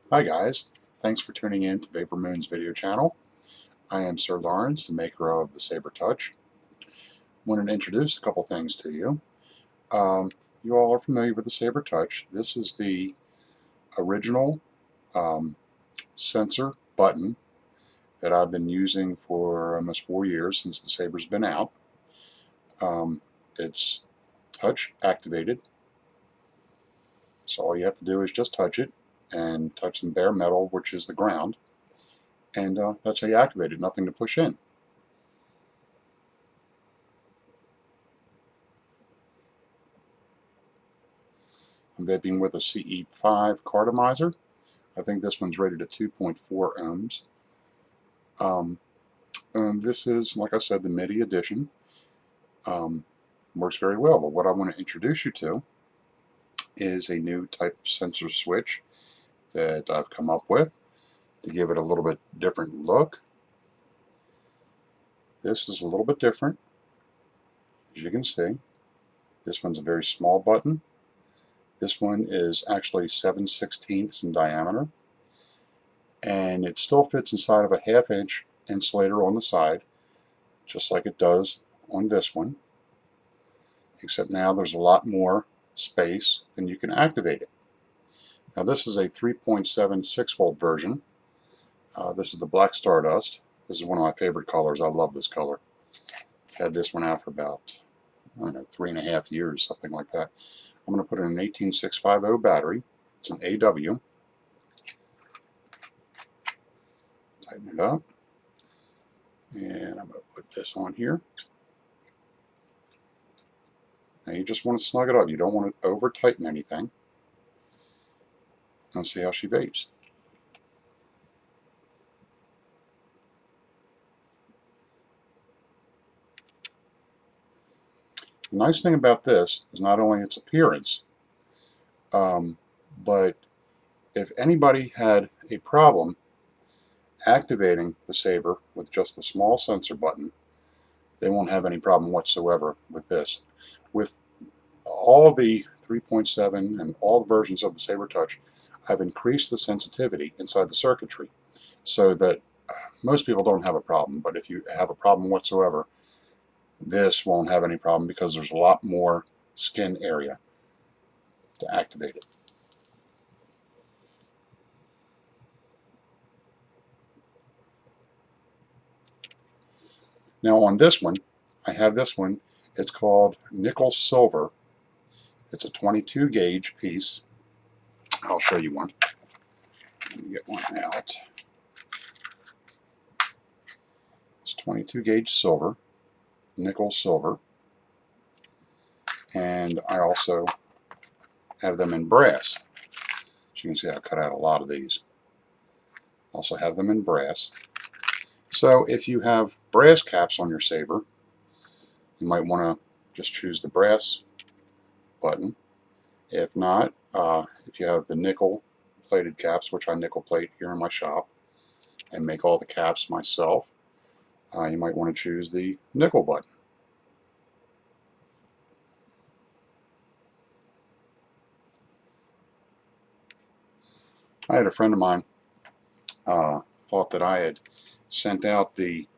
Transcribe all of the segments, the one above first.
Hi guys, thanks for tuning in to Vapor Moon's video channel. I am Sir Lawrence, the maker of the Saber Touch. I wanted to introduce a couple things to you. Um, you all are familiar with the Saber Touch. This is the original um, sensor button that I've been using for almost 4 years since the Saber's been out. It's touch activated, so all you have to do is just touch it and touch some bare metal, which is the ground, and that's how you activate it, nothing to push in. I'm vaping with a CE5 cartomizer. I think this one's rated at 2.4 ohms. And this is, like I said, the MIDI edition. Works very well, but what I want to introduce you to is a new type of sensor switch that I've come up with to give it a little bit different look. This is a little bit different, as you can see. This one's a very small button. This one is actually 7/16 in diameter, and it still fits inside of a 1/2 inch insulator on the side, just like it does on this one, except now there's a lot more space and you can activate it. Now this is a 3.76 volt version. This is the Black Stardust. This is one of my favorite colors. I love this color. Had this one out for about, I don't know, 3.5 years, something like that. I'm going to put in an 18650 battery. It's an AW. Tighten it up. And I'm going to put this on here. Now you just want to snug it up. You don't want to over tighten anything. Let's see how she vapes. The nice thing about this is not only its appearance, but if anybody had a problem activating the Saber with just the small sensor button, they won't have any problem whatsoever with this. With all the 3.7 and all the versions of the Saber Touch, I've increased the sensitivity inside the circuitry so that most people don't have a problem, but if you have a problem whatsoever, this won't have any problem because there's a lot more skin area to activate it. Now on this one, I have this one. It's called Nickel Silver. It's a 22 gauge piece. I'll show you one. Let me get one out. It's 22 gauge silver, nickel silver, and I also have them in brass. As you can see, I cut out a lot of these. Also have them in brass. So if you have brass caps on your Saber, you might want to just choose the brass button. If not, if you have the nickel plated caps, which I nickel plate here in my shop and make all the caps myself, you might want to choose the nickel button. I had a friend of mine thought that I had sent out the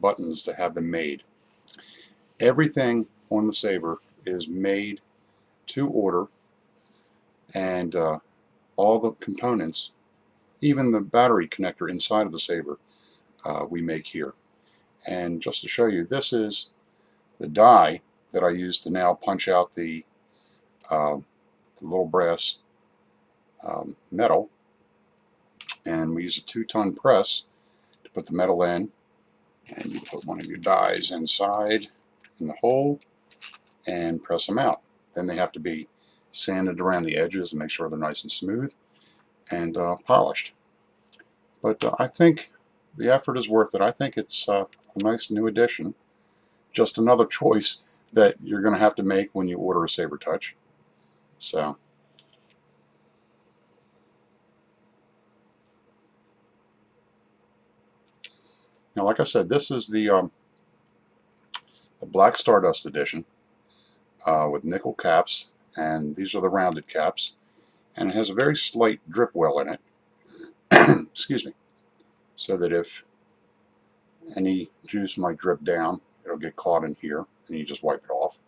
buttons to have them made. Everything on the Saber is made to order, and all the components, even the battery connector inside of the Saber, we make here. And just to show you, this is the die that I use to now punch out the little brass metal, and we use a 2-ton press to put the metal in, and you put one of your dies inside in the hole and press them out. Then they have to be sanded around the edges and make sure they're nice and smooth and polished. But I think the effort is worth it. I think it's a nice new addition. Just another choice that you're going to have to make when you order a Saber Touch. So, now like I said, this is the Black Stardust edition with nickel caps, and these are the rounded caps, and it has a very slight drip well in it. excuse me, so that if any juice might drip down, it'll get caught in here, and you just wipe it off.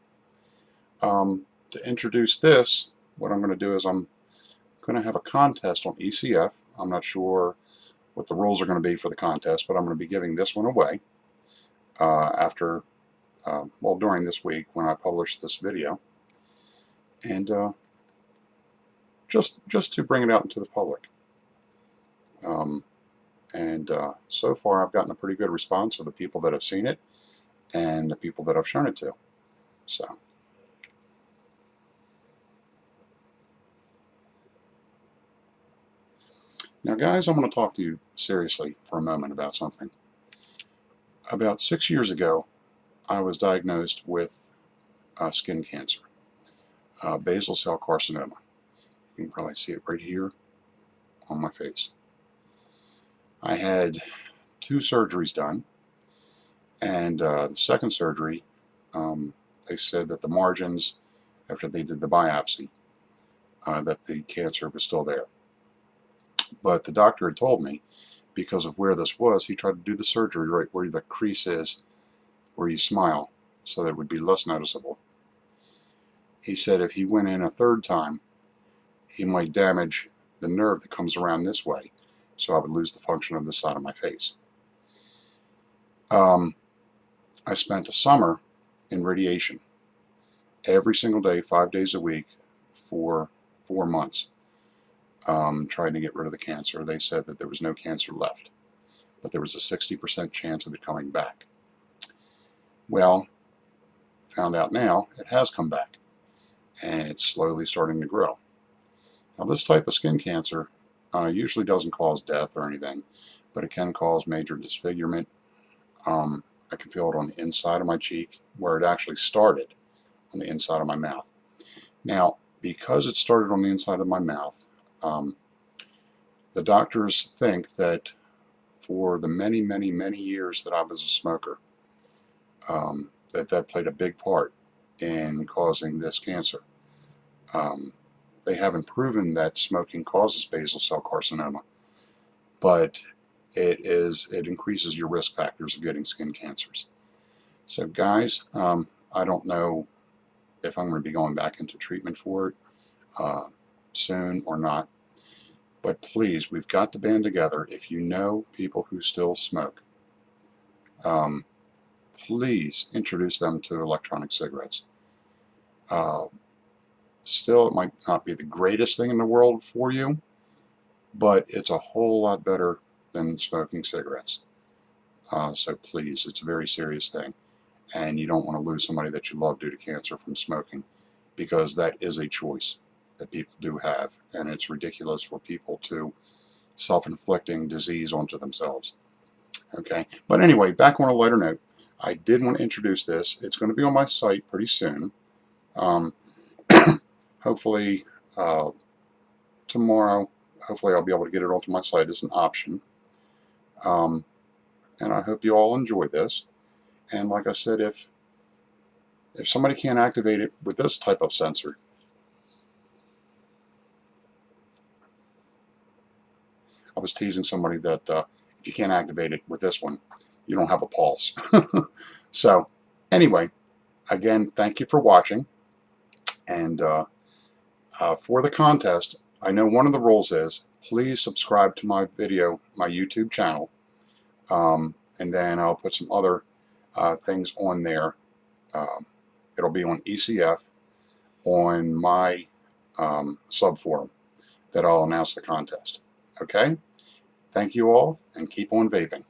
To introduce this, what I'm going to do is I'm going to have a contest on ECF. I'm not sure what the rules are going to be for the contest, but I'm going to be giving this one away during this week when I publish this video, and just to bring it out into the public. So far I've gotten a pretty good response of the people that have seen it and the people that I've shown it to. So now, guys, I'm going to talk to you seriously for a moment about something. About 6 years ago, I was diagnosed with skin cancer, basal cell carcinoma. You can probably see it right here on my face. I had 2 surgeries done, and the second surgery, they said that the margins, after they did the biopsy, that the cancer was still there. But the doctor had told me, because of where this was, he tried to do the surgery right where the crease is, where you smile, so that it would be less noticeable. He said if he went in a third time, he might damage the nerve that comes around this way, so I would lose the function of this side of my face. I spent a summer in radiation every single day, 5 days a week, for 4 months, trying to get rid of the cancer. They said that there was no cancer left, but there was a 60% chance of it coming back. Well, found out now it has come back, and it's slowly starting to grow. Now, this type of skin cancer usually doesn't cause death or anything, but it can cause major disfigurement. I can feel it on the inside of my cheek, where it actually started on the inside of my mouth. Now, because it started on the inside of my mouth, the doctors think that for the many, many, many years that I was a smoker, that played a big part in causing this cancer. They haven't proven that smoking causes basal cell carcinoma, but it increases your risk factors of getting skin cancers. So guys, I don't know if I'm going to be going back into treatment for it soon or not, but please, we've got to band together. If you know people who still smoke, please introduce them to electronic cigarettes. Still, it might not be the greatest thing in the world for you, but it's a whole lot better than smoking cigarettes. So please, it's a very serious thing, and you don't want to lose somebody that you love due to cancer from smoking, because that is a choice that people do have, and it's ridiculous for people to self-inflicting disease onto themselves. Okay, but anyway, back on a lighter note, I did want to introduce this. It's going to be on my site pretty soon. Hopefully tomorrow. Hopefully I'll be able to get it onto my site as an option. And I hope you all enjoy this. And like I said, if somebody can't activate it with this type of sensor, I was teasing somebody that if you can't activate it with this one, you don't have a pulse. So anyway, again, thank you for watching. And for the contest, I know one of the rules is please subscribe to my video, my YouTube channel, and then I'll put some other things on there. It'll be on ECF on my subforum that I'll announce the contest. Okay? Thank you all, and keep on vaping.